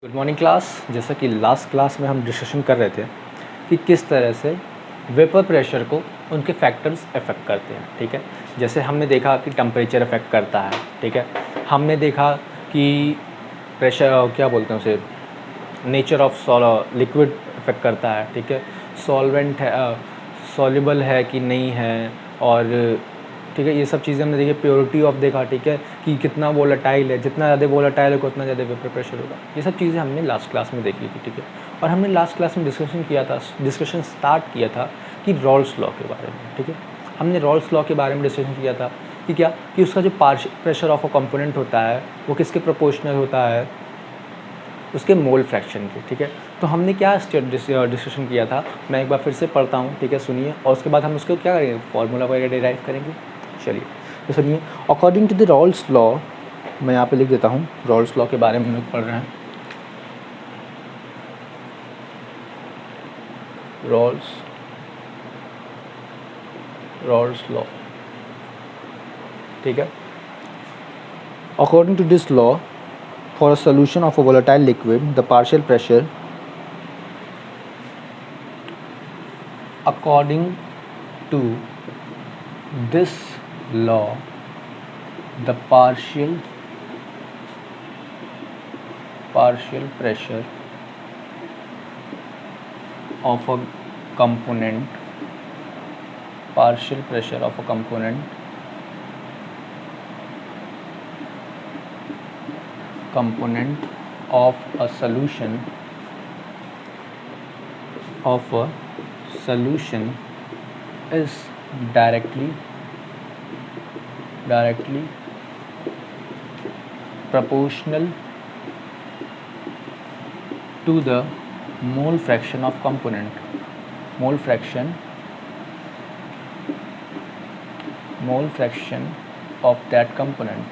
Good morning class. जैसा कि last class में हम डिस्कशन कर रहे थे कि किस तरह से वेपर प्रेशर को उनके फैक्टर्स अफेक्ट करते हैं। ठीक है, जैसे हमने देखा कि टेम्परेचर अफेक्ट करता है। ठीक है, हमने देखा कि प्रेशर क्या बोलते हैं उसे, नेचर ऑफ लिक्विड अफेक्ट करता है। ठीक है, सॉल्वेंट है, सॉल्युबल है कि नहीं है, और ठीक है ये सब चीज़ें हमने देखी। प्योरिटी ऑफ देखा, ठीक है, कि कितना वोलेटाइल है, जितना ज़्यादा वोलेटाइल होगा उतना ज़्यादा वेपर प्रेशर होगा। ये सब चीज़ें हमने लास्ट क्लास में देखी थी। ठीक है, और हमने लास्ट क्लास में डिस्कशन स्टार्ट किया था कि रॉल्स लॉ के बारे में। ठीक है, हमने रॉल्स लॉ के बारे में डिस्कशन किया था कि क्या कि उसका जो partial pressure of a component होता है वो किसके प्रोपोर्शनल होता है, उसके मोल फ्रैक्शन के। ठीक है, तो हमने क्या डिस्कशन किया था, मैं एक बार फिर से पढ़ता हूँ। ठीक है, सुनिए, और उसके बाद हम उसको क्या करेंगे, फॉर्मूला वगैरह डिराइव करेंगे। चलिए तो सुनिए, according to the Raoult's law, मैं यहाँ पे लिख देता हूँ, रॉल्स लॉ के बारे में हम लोग पढ़ रहे हैं। रॉल्स लॉ, ठीक है। According to this law, for a solution of a volatile liquid the partial pressure, according to this law the partial pressure of a component of a solution is directly proportional to the mole fraction of component, mole fraction of that component।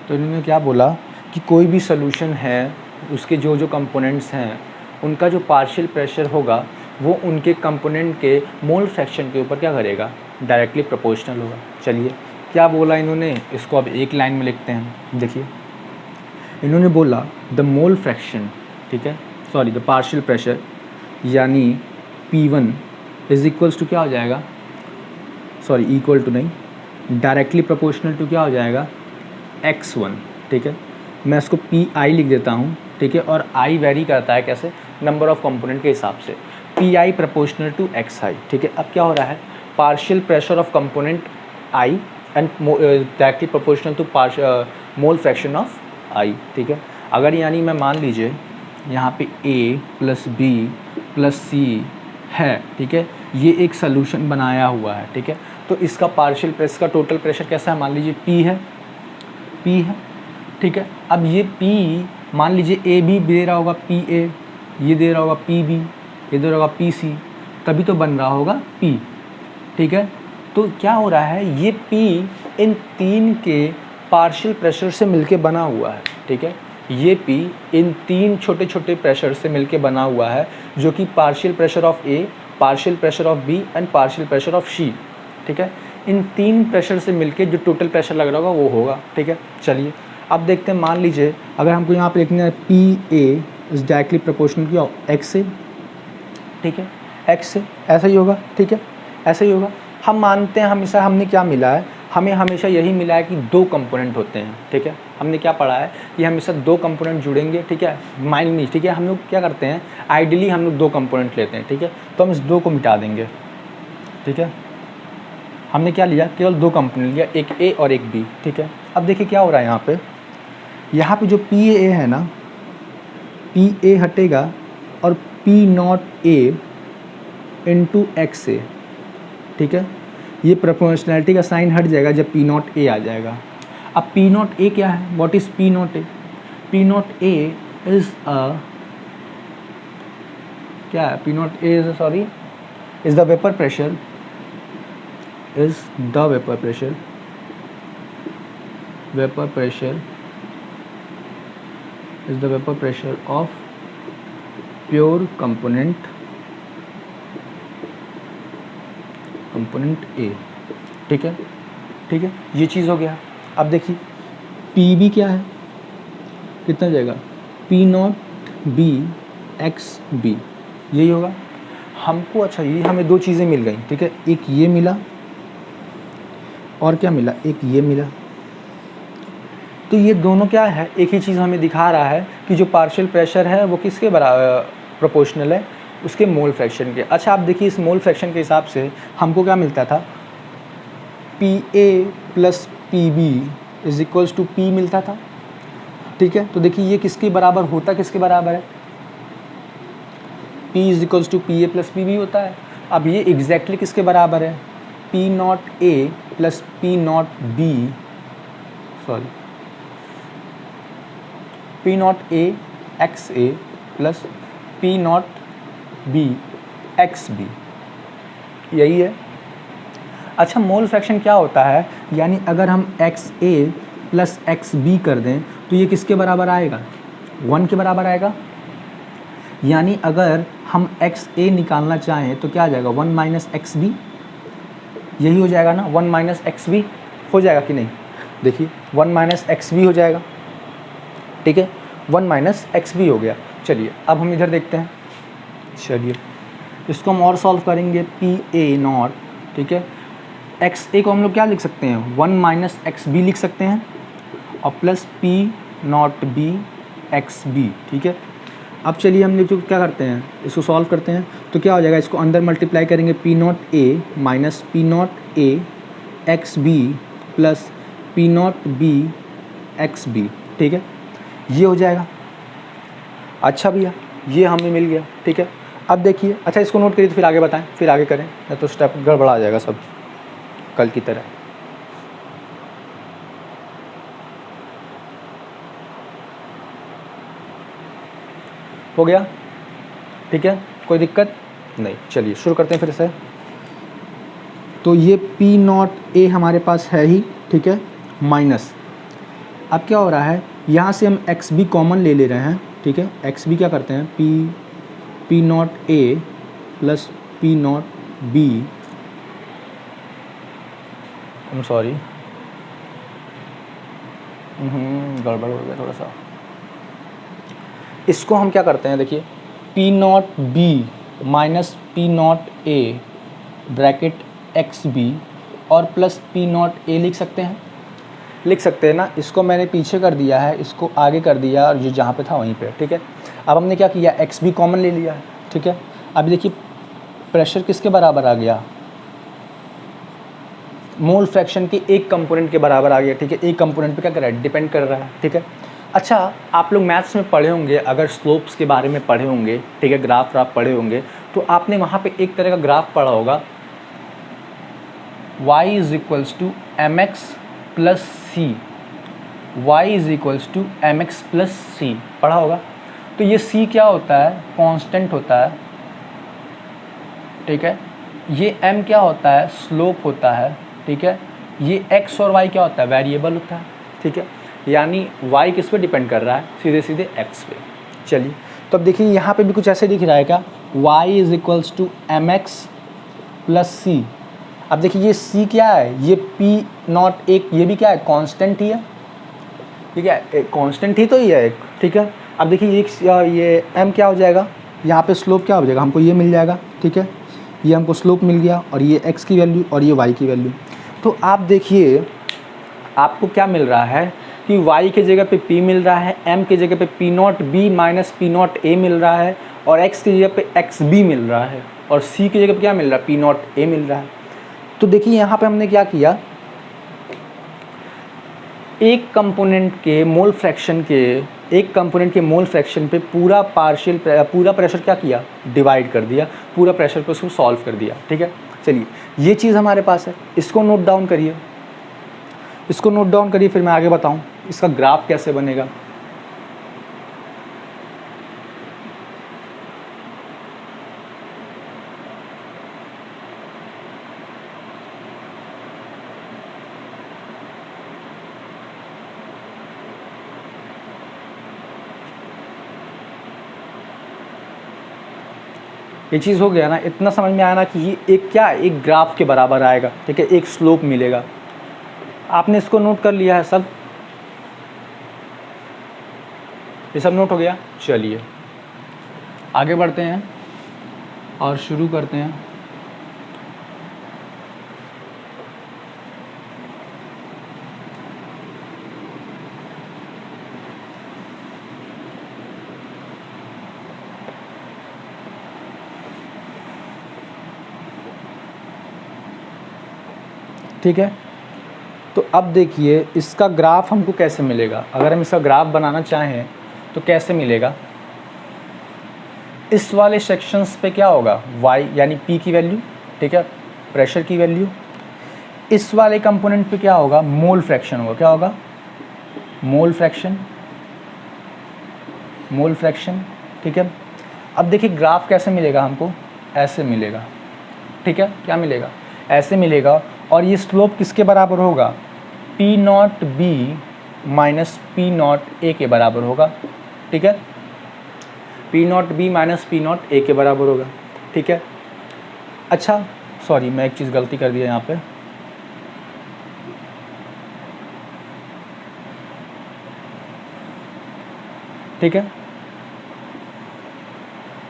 तो इन्होंने क्या बोला कि कोई भी solution है, उसके जो जो कंपोनेंट्स हैं उनका जो पार्शियल प्रेशर होगा वो उनके कंपोनेंट के मोल फ्रैक्शन के ऊपर क्या करेगा, डायरेक्टली प्रोपोर्शनल होगा। चलिए क्या बोला इन्होंने, इसको अब एक लाइन में लिखते हैं। देखिए इन्होंने बोला द मोल फ्रैक्शन, ठीक है, सॉरी द पार्शियल प्रेशर, यानी P1 इज इक्वल्स टू क्या हो जाएगा, सॉरी इक्वल टू नहीं, डायरेक्टली प्रोपोर्शनल टू क्या हो जाएगा, x1। ठीक है, मैं इसको PI लिख देता हूँ। ठीक है, और I वेरी करता है कैसे, नंबर ऑफ कंपोनेंट के हिसाब से, PI प्रोपोर्शनल टू XI। ठीक है, अब क्या हो रहा है, partial pressure of component I and directly proportional to mole fraction of I। ठीक है, अगर यानी मैं मान लीजिए यहाँ पे A plus B plus C है, ठीक है, ये एक सोल्यूशन बनाया हुआ है। ठीक है, तो इसका पार्शियल प्रेशर का टोटल प्रेशर कैसा है, मान लीजिए P है। ठीक है, अब ये P मान लीजिए ए बी दे रहा होगा PA, ये दे रहा होगा PB, ये दे रहा होगा PC, तभी तो बन रहा होगा P। ठीक है, तो क्या हो रहा है, ये P इन तीन के पार्शियल प्रेशर से मिलके बना हुआ है। ठीक है, ये P इन तीन छोटे छोटे प्रेशर से मिलके बना हुआ है, जो कि partial pressure of A, partial pressure of B and partial pressure of C। ठीक है, इन तीन प्रेशर से मिलके जो टोटल प्रेशर लग रहा होगा वो होगा। ठीक है, चलिए अब देखते हैं, मान लीजिए अगर हमको यहाँ पे लिखना है PA इज डायरेक्टली प्रोपोर्शनल किया X से। ठीक है, X से ऐसा ही होगा। ठीक है, ऐसा ही होगा। हम मानते हैं हमेशा, हमने क्या मिला है, हमें हमेशा यही मिला है कि दो कंपोनेंट होते हैं। ठीक है, हमने क्या पढ़ा है कि हमेशा दो कंपोनेंट जुड़ेंगे। ठीक है, माइंड में, ठीक है, हम लोग क्या करते हैं, आइडियली हम लोग दो कंपोनेंट लेते हैं। ठीक है, तो हम इस दो को मिटा देंगे। ठीक है, हमने क्या लिया, केवल दो कंपोनेंट लिया, एक A और एक B। ठीक है, अब देखिए क्या हो रहा है, यहाँ पे जो PA है ना, PA हटेगा और P0A इंटू XA। ठीक है, ये प्रोपोर्शनैलिटी का साइन हट जाएगा जब P0A आ जाएगा। अब P0A क्या है, what is P0A? P0A is क्या है, P0A is sorry is the vapour pressure, is the vapor pressure is the vapor pressure of pure component A। ठीक है, ठीक है, ये चीज़ हो गया। अब देखिए पी बी क्या है, कितना जाएगा, P naught B X B, यही होगा हमको। अच्छा ये हमें दो चीज़ें मिल गई, ठीक है, एक ये मिला और क्या मिला, एक ये मिला। तो ये दोनों क्या है, एक ही चीज़ हमें दिखा रहा है कि जो पार्शियल प्रेशर है वो किसके बराबर प्रोपोर्शनल है, उसके मोल फ्रैक्शन के। अच्छा आप देखिए इस मोल फ्रैक्शन के हिसाब से हमको क्या मिलता था, P A plus P B is equals to P मिलता था, ठीक है। तो देखिए ये किसके बराबर होता, किसके बराबर है, P is equals to P A plus P B होता है। अब ये एग्जैक्टली किसके बराबर है, P naught A plus P naught B, sorry P naught A X A plus P naught B X B, यही है। अच्छा मोल फ्रैक्शन क्या होता है, यानी अगर हम x A plus x B कर दें तो ये किसके बराबर आएगा, 1 के बराबर आएगा। यानी अगर हम एक्स ए निकालना चाहें तो क्या आ जाएगा, 1 माइनस एक्स बी, यही हो जाएगा ना, 1 माइनस एक्स बी हो जाएगा कि नहीं, देखिए 1 माइनस एक्स बी हो जाएगा, ठीक है, 1 माइनस एक्स बी हो गया। चलिए अब हम इधर देखते हैं, चलिए इसको हम और सॉल्व करेंगे, पी ए नॉट, ठीक है, एक्स ए को हम लोग क्या लिख सकते हैं, 1 माइनस एक्स बी लिख सकते हैं और plus P naught B X B, ठीक है। अब चलिए हम लोग क्या करते हैं, इसको सॉल्व करते हैं तो क्या हो जाएगा, इसको अंदर मल्टीप्लाई करेंगे, P naught A minus P naught A X B plus P naught B X B, ठीक है, ये हो जाएगा। अच्छा भैया ये हमें मिल गया, ठीक है। अब देखिए, अच्छा इसको नोट करिए तो फिर आगे बताएं, फिर आगे करें, या तो स्टेप गड़बड़ा आ जाएगा सब कल की तरह। हो गया, ठीक है, कोई दिक्कत नहीं। चलिए शुरू करते हैं फिर से। तो ये पी नॉट ए हमारे पास है ही, ठीक है, माइनस, अब क्या हो रहा है, यहाँ से हम एक्स बी कॉमन ले ले रहे हैं, ठीक है। एक्स बी क्या करते हैं, P naught A plus P naught B, sorry गड़बड़ हो गया थोड़ा सा। इसको हम क्या करते हैं, देखिए P naught B minus P naught A bracket X B और प्लस पी नॉट ए लिख सकते हैं ना। इसको मैंने पीछे कर दिया है, इसको आगे कर दिया और जो जहाँ पे था वहीं पे, ठीक है। अब हमने क्या किया, एक्स बी कॉमन ले लिया है, ठीक है। अब देखिए प्रेशर किसके बराबर आ गया, मोल फ्रैक्शन के एक कंपोनेंट के बराबर आ गया, ठीक है। एक कंपोनेंट पे क्या कर रहा है, डिपेंड कर रहा है, ठीक है। अच्छा आप लोग मैथ्स में पढ़े होंगे, अगर स्लोप्स के बारे में पढ़े होंगे, ठीक है, ग्राफ पढ़े होंगे, तो आपने वहाँ पे एक तरह का ग्राफ पढ़ा होगा, y is equals to m x plus c, y is equals to m x plus c, पढ़ा होगा। तो ये c क्या होता है, कांस्टेंट होता है, ठीक है। ये m क्या होता है, स्लोप होता है, ठीक है। ये x और y क्या होता है, वेरिएबल होता है, ठीक है। यानी y किस पे डिपेंड कर रहा है, सीधे सीधे x पे। चलिए तो अब देखिए यहाँ पे भी कुछ ऐसे दिख रहा है क्या, y is equals to m x plus c. अब देखिए ये c क्या है, ये p नॉट एक, ये भी क्या है, कांस्टेंट ही है, ठीक है, कांस्टेंट ही तो ही है एक, ठीक है। अब देखिए ये m क्या हो जाएगा, यहाँ पे स्लोप क्या हो जाएगा, हमको ये मिल जाएगा, ठीक है। ये हमको स्लोप मिल गया और ये x की वैल्यू और ये y की वैल्यू। तो आप देखिए आपको क्या मिल रहा है कि y के जगह पे p मिल रहा है, m के जगह पे p not b minus p not a मिल रहा है और x की जगह पे x b मिल रहा है और c की जगह पे क्या मिल रहा है, p नॉट a मिल रहा है। तो देखिए यहाँ पे हमने क्या किया, एक कंपोनेंट के मोल फ्रैक्शन पे पूरा प्रेशर क्या किया, डिवाइड कर दिया, पूरा प्रेशर पे उसको सॉल्व कर दिया, ठीक है। चलिए ये चीज़ हमारे पास है, इसको नोट डाउन करिए, फिर मैं आगे बताऊं इसका ग्राफ कैसे बनेगा। ये चीज़ हो गया ना, इतना समझ में आया ना कि ये एक क्या, एक ग्राफ के बराबर आएगा, ठीक है, एक स्लोप मिलेगा। आपने इसको नोट कर लिया है सब, ये सब नोट हो गया। चलिए आगे बढ़ते हैं और शुरू करते हैं। ठीक है, तो अब देखिए इसका ग्राफ हमको कैसे मिलेगा। अगर हम इसका ग्राफ बनाना चाहें तो कैसे मिलेगा। इस वाले सेक्शंस पे क्या होगा, y यानी p की वैल्यू, ठीक है, प्रेशर की वैल्यू। इस वाले कंपोनेंट पे क्या होगा, मोल फ्रैक्शन होगा। क्या होगा, मोल फ्रैक्शन, मोल फ्रैक्शन। ठीक है, अब देखिए ग्राफ कैसे मिलेगा हमको, ऐसे मिलेगा। ठीक है, क्या मिलेगा, ऐसे मिलेगा। और ये स्लोप किसके बराबर होगा, P naught B minus P naught ए के बराबर होगा। ठीक है, P naught B minus P naught ए के बराबर होगा। ठीक है, अच्छा सॉरी मैं एक चीज़ गलती कर दिया यहाँ पे। ठीक है,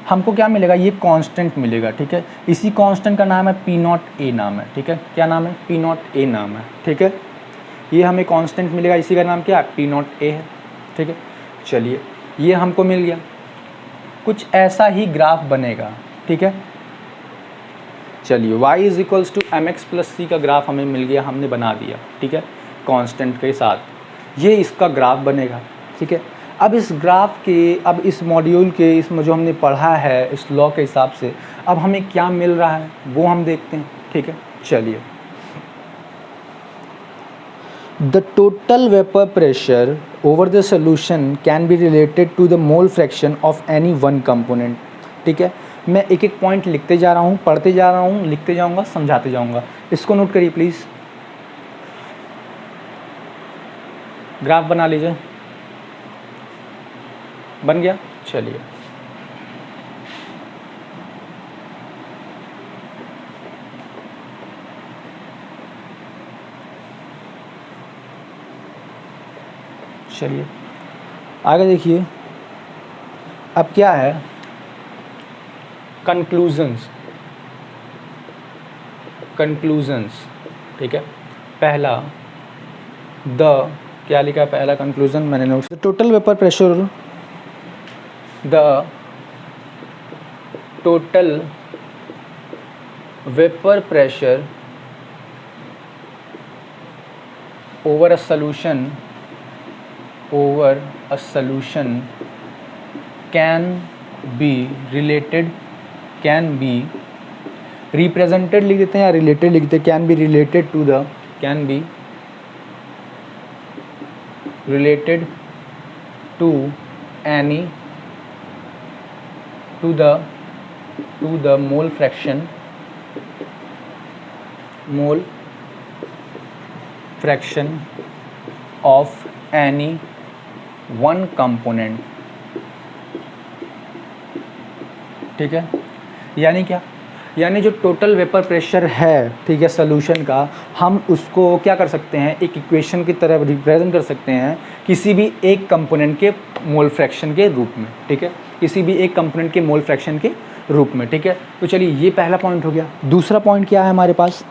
हमको क्या मिलेगा, ये कांस्टेंट मिलेगा। ठीक है, इसी कांस्टेंट का नाम है पी नॉट ए नाम है। ठीक है, क्या नाम है, पी नॉट ए नाम है। ठीक है, ये हमें कांस्टेंट मिलेगा, इसी का नाम क्या है, पी नॉट ए है। ठीक है, चलिए ये हमको मिल गया। कुछ ऐसा ही ग्राफ बनेगा। ठीक है, चलिए y is equals to m x plus c का ग्राफ हमें मिल गया, हमने बना दिया। ठीक है, कांस्टेंट के साथ ये इसका ग्राफ बनेगा। ठीक है, अब इस ग्राफ के, अब इस मॉड्यूल के, इसमें जो हमने पढ़ा है इस लॉ के हिसाब से अब हमें क्या मिल रहा है वो हम देखते हैं। ठीक है, चलिए the total vapour pressure over the solution can be related to the mole fraction of any one component. ठीक है, मैं एक एक पॉइंट लिखते जा रहा हूँ, पढ़ते जा रहा हूँ, लिखते जाऊँगा, समझाते जाऊँगा। इसको नोट करिए प्लीज़। ग्राफ बना लीजिए, बन गया। चलिए चलिए आगे देखिए, अब क्या है, कंक्लूजन्स। कंक्लूजन्स, ठीक है, पहला द, क्या लिखा है पहला कंक्लूजन मैंने note, the total vapour pressure, the total vapour pressure over a solution can be related, can be represented लिख देते हैं या related लिख देते हैं, can be related to the, can be related to any, to the mole fraction, mole fraction of any one component। ठीक है, यानी क्या, यानी जो टोटल वेपर प्रेशर है, ठीक है, सोल्यूशन का, हम उसको क्या कर सकते हैं, एक इक्वेशन की तरह रिप्रेजेंट कर सकते हैं किसी भी एक कंपोनेंट के मोल फ्रैक्शन के रूप में। ठीक है, किसी भी एक कंपोनेंट के मोल फ्रैक्शन के रूप में। ठीक है, तो चलिए ये पहला पॉइंट हो गया। दूसरा पॉइंट क्या है हमारे पास,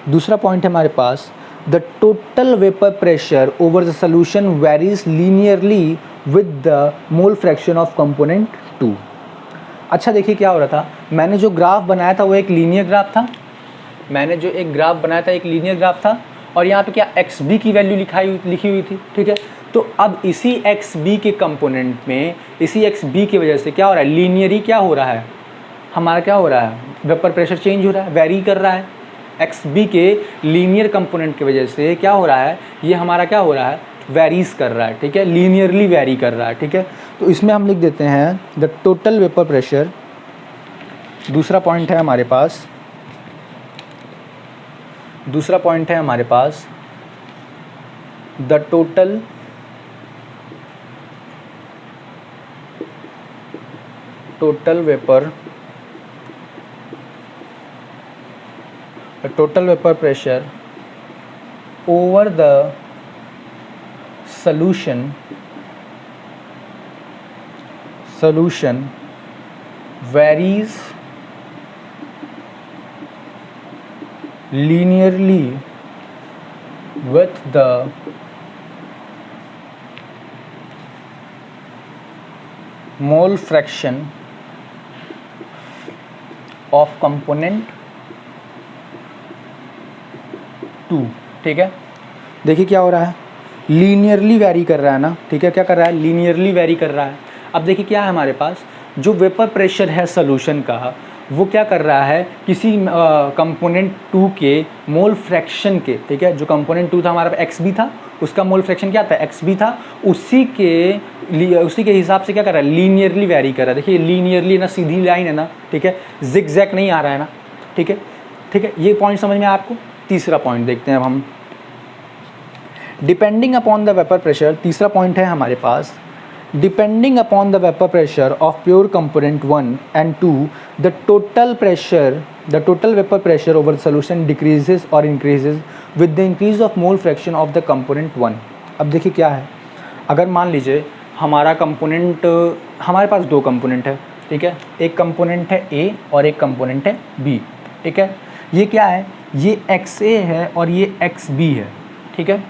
दूसरा पॉइंट है हमारे पास, the total vapour pressure over the solution varies linearly with the mole fraction of component 2। अच्छा देखिए क्या हो रहा था, मैंने जो ग्राफ बनाया था वो एक लीनियर ग्राफ था, मैंने जो एक ग्राफ बनाया था एक लीनियर ग्राफ था, और यहाँ पे क्या एक्स बी की वैल्यू लिखी हुई थी। ठीक है, तो अब इसी एक्स बी के कंपोनेंट में, इसी एक्स बी की वजह से क्या हो रहा है, लीनियरी क्या हो रहा है हमारा, क्या हो रहा है, वेपर प्रेशर चेंज हो रहा है, वेरी कर रहा है। एक्स बी के लीनियर कंपोनेंट की वजह से क्या हो रहा है, ये हमारा क्या हो रहा है, वेरीज कर रहा है। ठीक है, लीनियरली वेरी कर रहा है। ठीक है, तो इसमें हम लिख देते हैं द टोटल वेपर प्रेशर। दूसरा पॉइंट है हमारे पास, दूसरा पॉइंट है हमारे पास, the total vapour, the total vapor pressure over the solution solution varies linearly with the mole fraction of component 2। ठीक है, देखिए क्या हो रहा है, लीनियरली वैरी कर रहा है ना। ठीक है, क्या कर रहा है, लीनियरली वैरी कर रहा है। अब देखिए क्या है हमारे पास, जो वेपर प्रेशर है सोल्यूशन का, वो क्या कर रहा है, किसी कंपोनेंट 2 के मोल फ्रैक्शन के, ठीक है, जो कंपोनेंट 2 था हमारा एक्स बी था, उसका मोल फ्रैक्शन क्या था, एक्स बी था, उसी के हिसाब से क्या कर रहा है, लीनियरली वैरी कर रहा है। देखिए लीनियरली ना, सीधी लाइन है ना, ठीक है, जिग जैक नहीं आ रहा है ना। ठीक है, ठीक है, ये पॉइंट समझ में आया आपको। तीसरा पॉइंट देखते हैं अब हम, depending upon the vapour pressure. तीसरा पॉइंट है हमारे पास, depending upon the vapour pressure of pure component 1 and 2 the total vapour pressure over solution decreases और increases with the increase of mole fraction of the component 1। अब देखिए क्या है, अगर मान लीजिए हमारा कंपोनेंट, हमारे पास दो कंपोनेंट है, ठीक है, एक कंपोनेंट है ए और एक कंपोनेंट है बी। ठीक है, ये क्या है, ये एक्स ए है और ये एक्स बी है। ठीक है,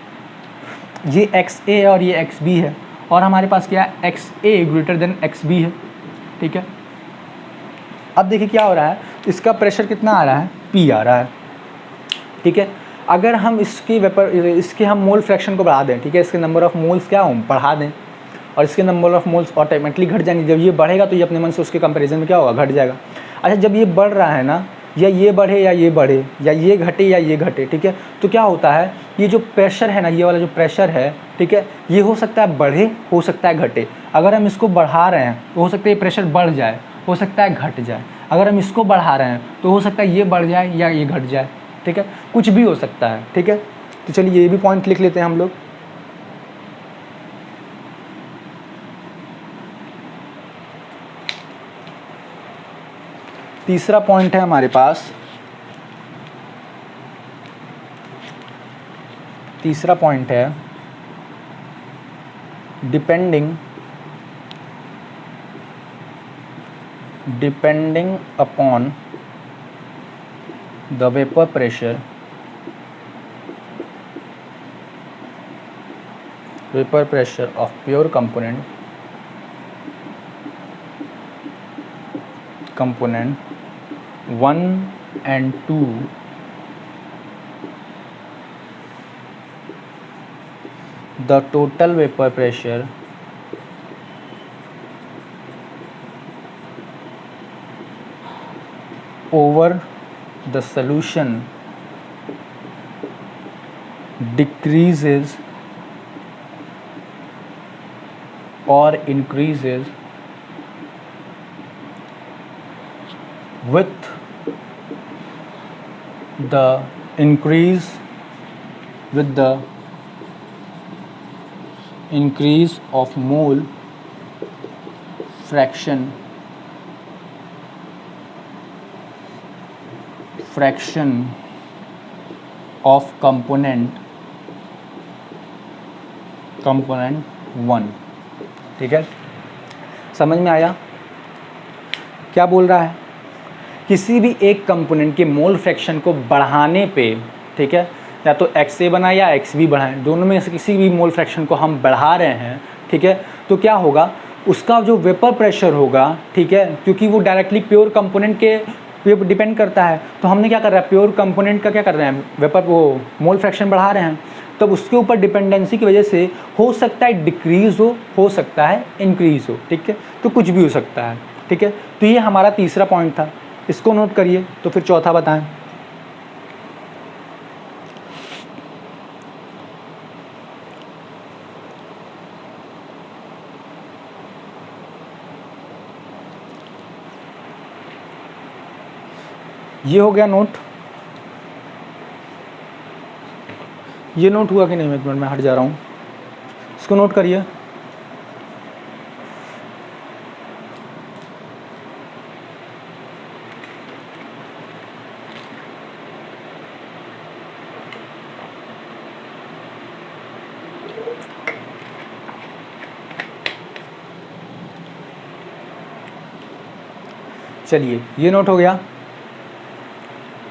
ये एक्स ए और ये एक्स बी है, और हमारे पास क्या है, एक्स ए ग्रेटर देन एक्स बी है। ठीक है, अब देखिए क्या हो रहा है, इसका प्रेशर कितना आ रहा है, पी आ रहा है। ठीक है, अगर हम इसके हम मोल फ्रैक्शन को बढ़ा दें, ठीक है, इसके नंबर ऑफ मोल्स क्या हो बढ़ा दें, और इसके नंबर ऑफ मोल्स ऑटोमेटिकली घट जाएंगे। जब ये बढ़ेगा तो ये अपने मन से उसके कंपैरिजन में क्या होगा, घट जाएगा। अच्छा, जब ये बढ़ रहा है ना, या ये बढ़े या ये बढ़े, या ये घटे या ये घटे, ठीक है, तो क्या होता है, ये जो प्रेशर है ना, ये वाला जो प्रेशर है, ठीक है, ये हो सकता है बढ़े, हो सकता है घटे। अगर हम इसको बढ़ा रहे हैं तो हो सकता है ये प्रेशर बढ़ जाए, हो सकता है घट जाए। अगर हम इसको बढ़ा रहे हैं तो हो सकता है ये बढ़ जाए या ये घट जाए। ठीक है, कुछ भी हो सकता है। ठीक है, तो चलिए ये भी पॉइंट लिख लेते हैं हम लोग। तीसरा पॉइंट है हमारे पास, तीसरा पॉइंट है depending upon the vapour pressure of pure component 1 and 2 the total vapor pressure over the solution decreases or increases with the increase of mole fraction of component 1। ठीक है, समझ में आया क्या बोल रहा है, किसी भी एक कंपोनेंट के मोल फ्रैक्शन को बढ़ाने पे, ठीक है, या तो एक्स ए बनाए या एक्स बी बढ़ाएं, दोनों में से किसी भी मोल फ्रैक्शन को हम बढ़ा रहे हैं, ठीक है, तो क्या होगा, उसका जो वेपर प्रेशर होगा, ठीक है, क्योंकि वो डायरेक्टली प्योर कंपोनेंट के पे डिपेंड करता है, तो हमने क्या कर रहा है, प्योर कंपोनेंट का क्या कर रहे हैं, वेपर वो मोल फ्रैक्शन बढ़ा रहे हैं, तब उसके ऊपर डिपेंडेंसी की वजह से हो सकता है डिक्रीज़ हो सकता है इंक्रीज़ हो। ठीक है, तो कुछ भी हो सकता है। ठीक है, तो ये हमारा तीसरा पॉइंट था, इसको नोट करिए। तो फिर चौथा बताएं। ये हो गया नोट, ये नोट हुआ कि नहीं, एक मिनट में हट जा रहा हूँ, इसको नोट करिए। चलिए ये नोट हो गया।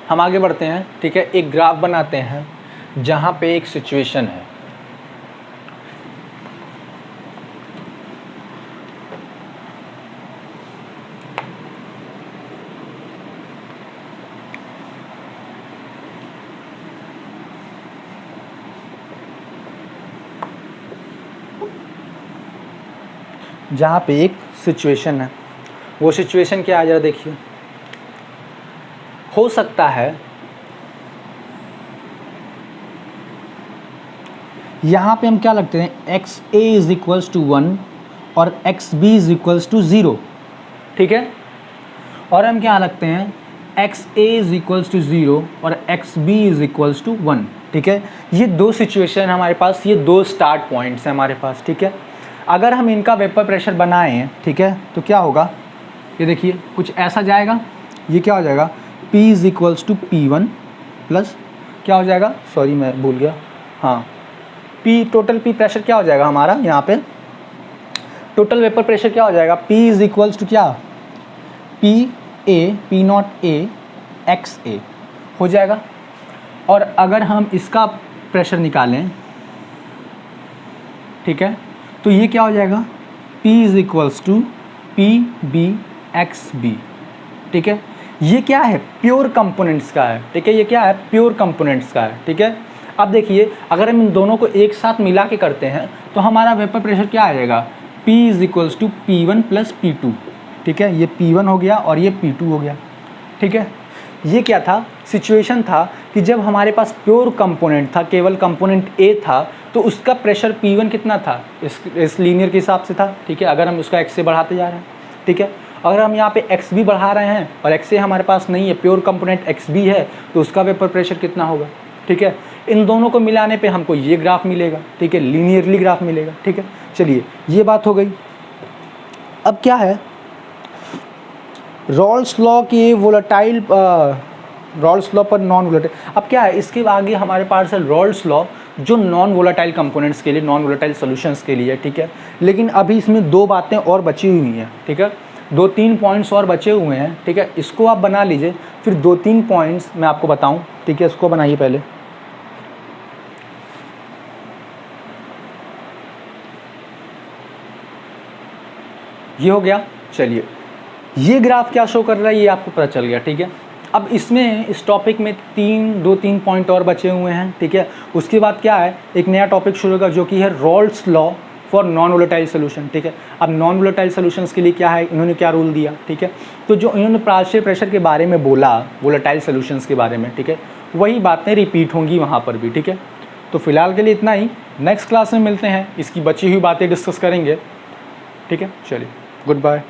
हम आगे बढ़ते हैं, ठीक है। एक ग्राफ बनाते हैं जहाँ पे एक सिचुएशन है, जहाँ पे एक सिचुएशन है। वो सिचुएशन क्या है जरा देखिए। हो सकता है यहाँ पे हम क्या लगते हैं, X A is equals to 1 और X B is equals to 0, ठीक है। और हम क्या लगते हैं, X A is equals to 0 और X B is equals to 1, ठीक है। ये दो सिचुएशन हमारे पास, ये दो स्टार्ट पॉइंट्स हैं हमारे पास, ठीक है। अगर हम इनका वेपर प्रेशर बनाएं, ठीक है, तो क्या होगा, ये देखिए कुछ ऐसा जाएगा। ये क्या हो जाएगा, P is equals to P1 plus क्या हो जाएगा, सॉरी मैं भूल गया, हाँ P टोटल P प्रेशर क्या हो जाएगा हमारा, यहाँ पे टोटल वेपर प्रेशर क्या हो जाएगा, P इज इक्वल्स टू क्या, P नॉट A एक्स ए हो जाएगा। और अगर हम इसका प्रेशर निकालें, ठीक है, तो ये क्या हो जाएगा, P is equals to PB X B, ठीक है। ये क्या है, प्योर कंपोनेंट्स का है, ठीक है। ये क्या है, प्योर कंपोनेंट्स का है, ठीक है। अब देखिए अगर हम इन दोनों को एक साथ मिला के करते हैं तो हमारा वेपर प्रेशर क्या आ जाएगा, P is equals to P1 plus P2, ठीक है। ये P1 हो गया और ये P2 हो गया, ठीक है। ये क्या था, सिचुएशन था कि जब हमारे पास प्योर कंपोनेंट था, केवल कंपोनेंट A था, तो उसका प्रेशर P1 कितना था, इस लीनियर के हिसाब से था, ठीक है। अगर हम उसका x से बढ़ाते जा रहे हैं, ठीक है। अगर हम यहाँ पे एक्स बी बढ़ा रहे हैं और एक्स ए हमारे पास नहीं है, प्योर कंपोनेंट एक्स बी है, तो उसका वेपर प्रेशर कितना होगा, ठीक है। इन दोनों को मिलाने पे हमको ये ग्राफ मिलेगा, ठीक है, लीनियरली ग्राफ मिलेगा, ठीक है। चलिए ये बात हो गई। अब क्या है, रॉल्स लॉ की वोलेटाइल, रॉल्स लॉ पर नॉन वोलेटाइल। अब क्या है, इसके आगे हमारे पास है रॉल्स लॉ जो नॉन वोलेटाइल कंपोनेंट्स के लिए, नॉन वोलेटाइल सॉल्यूशंस के लिए, ठीक है। लेकिन अभी इसमें दो बातें और बची हुई हैं, ठीक है, 2-3 पॉइंट्स और बचे हुए हैं, ठीक है। इसको आप बना लीजिए, फिर 2-3 पॉइंट्स मैं आपको बताऊं, ठीक है। इसको बनाइए पहले, ये हो गया। चलिए ये ग्राफ क्या शो कर रहा है ये आपको पता चल गया, ठीक है। अब इसमें इस टॉपिक में 2-3 पॉइंट और बचे हुए हैं, ठीक है। उसके बाद क्या है, एक नया टॉपिक शुरू होगा जो कि है Rawls law for non volatile solution, ठीक है। अब नॉन वोलेटाइल सोल्यूशंस के लिए क्या है, इन्होंने क्या रूल दिया, ठीक है। तो जो इन्होंने पार्शियल प्रेशर के बारे में बोला, वोलेटाइल सोल्यूशंस के बारे में, ठीक है, वही बातें रिपीट होंगी वहाँ पर भी, ठीक है। तो फिलहाल के लिए इतना ही, नेक्स्ट क्लास में मिलते हैं, इसकी बची हुई बातें डिस्कस करेंगे, ठीक है। चलिए गुड बाय।